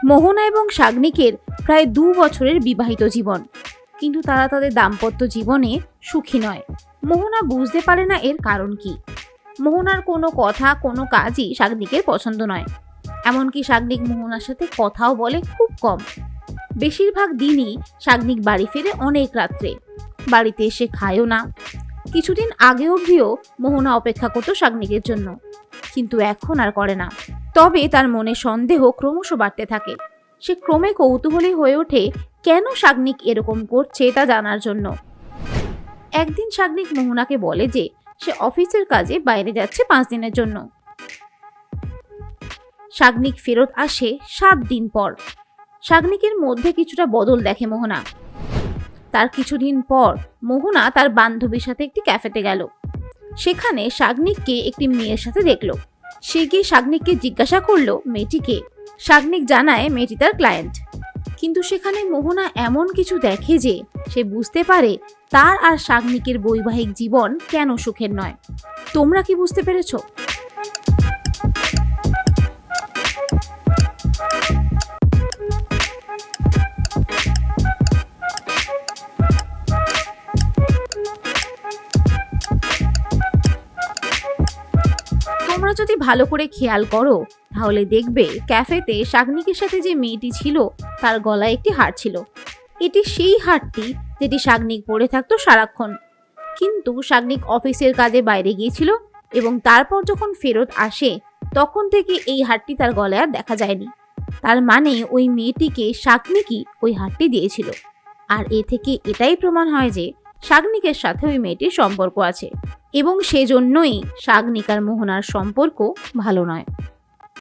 মোহনা এবং শাগনিকের প্রায় 2 বছরের বিবাহিত জীবন, কিন্তু তারা তাদের দাম্পত্য জীবনে সুখী নয়। মোহনা বুঝতে পারে না এর কারণ কি। মোহনার কোনো কথা, কোনো কাজই শাগনিকের পছন্দ নয়। এমনকি শাগনিক মোহনার সাথে কথাও বলে খুব কম। বেশিরভাগ দিনই শাগনিক বাড়ি ফেরে অনেক রাত্রে, বাড়িতে এসে খায়ও না। কিছুদিন আগে অবধিও মোহনা অপেক্ষা করতো শাগনিকের জন্য, কিন্তু এখন আর করে না। তবে তার মনে সন্দেহ ক্রমশ বাড়তে থাকে। সে ক্রমে কৌতূহলী হয়ে ওঠে কেন শাগনিক এরকম করছে তা জানার জন্য। একদিন শাগনিক মোহনাকে বলে যে সে অফিসের কাজে বাইরে যাচ্ছে 5 দিনের জন্য। শাগনিক ফেরত আসে 7 দিন পর। শাগনিকের মধ্যে কিছুটা বদল দেখে মোহনা। তার কিছুদিন পর মোহনা তার বান্ধবীর সাথে একটি ক্যাফেতে গেল। সেখানে শাগনিককে একটি মেয়ের সাথে দেখল। সে গিয়ে শাগনিককে জিজ্ঞাসা করলো মেয়েটি কে। শাগনিক জানায় মেয়েটি তার ক্লায়েন্ট। কিন্তু সেখানে মোহনা এমন কিছু দেখে যে সে বুঝতে পারে তার আর শাগনিকের বৈবাহিক জীবন কেন সুখের নয়। তোমরা কি বুঝতে পেরেছো? তোমরা যদি ভালো করে খেয়াল করো তাহলে দেখবে ক্যাফেতে শাগনিকের সাথে যে মেয়েটি ছিল তার গলায় একটি হার ছিল। এটি সেই হারটি যেটি শাগনিক পরে থাকতো সারাক্ষণ। কিন্তু শাগনিক অফিসের কাজে বাইরে গিয়েছিল এবং তারপর যখন ফেরত আসে তখন থেকে এই হারটি তার গলায় আর দেখা যায়নি। তার মানে ওই মেয়েটিকে শাগনিকই ওই হারটি দিয়েছিল। আর এ থেকে এটাই প্রমাণ হয় যে শাগনিকের সাথে ওই মেয়েটির সম্পর্ক আছে এবং সেজন্যই শাগনিক আর মোহনার সম্পর্ক ভালো নয়।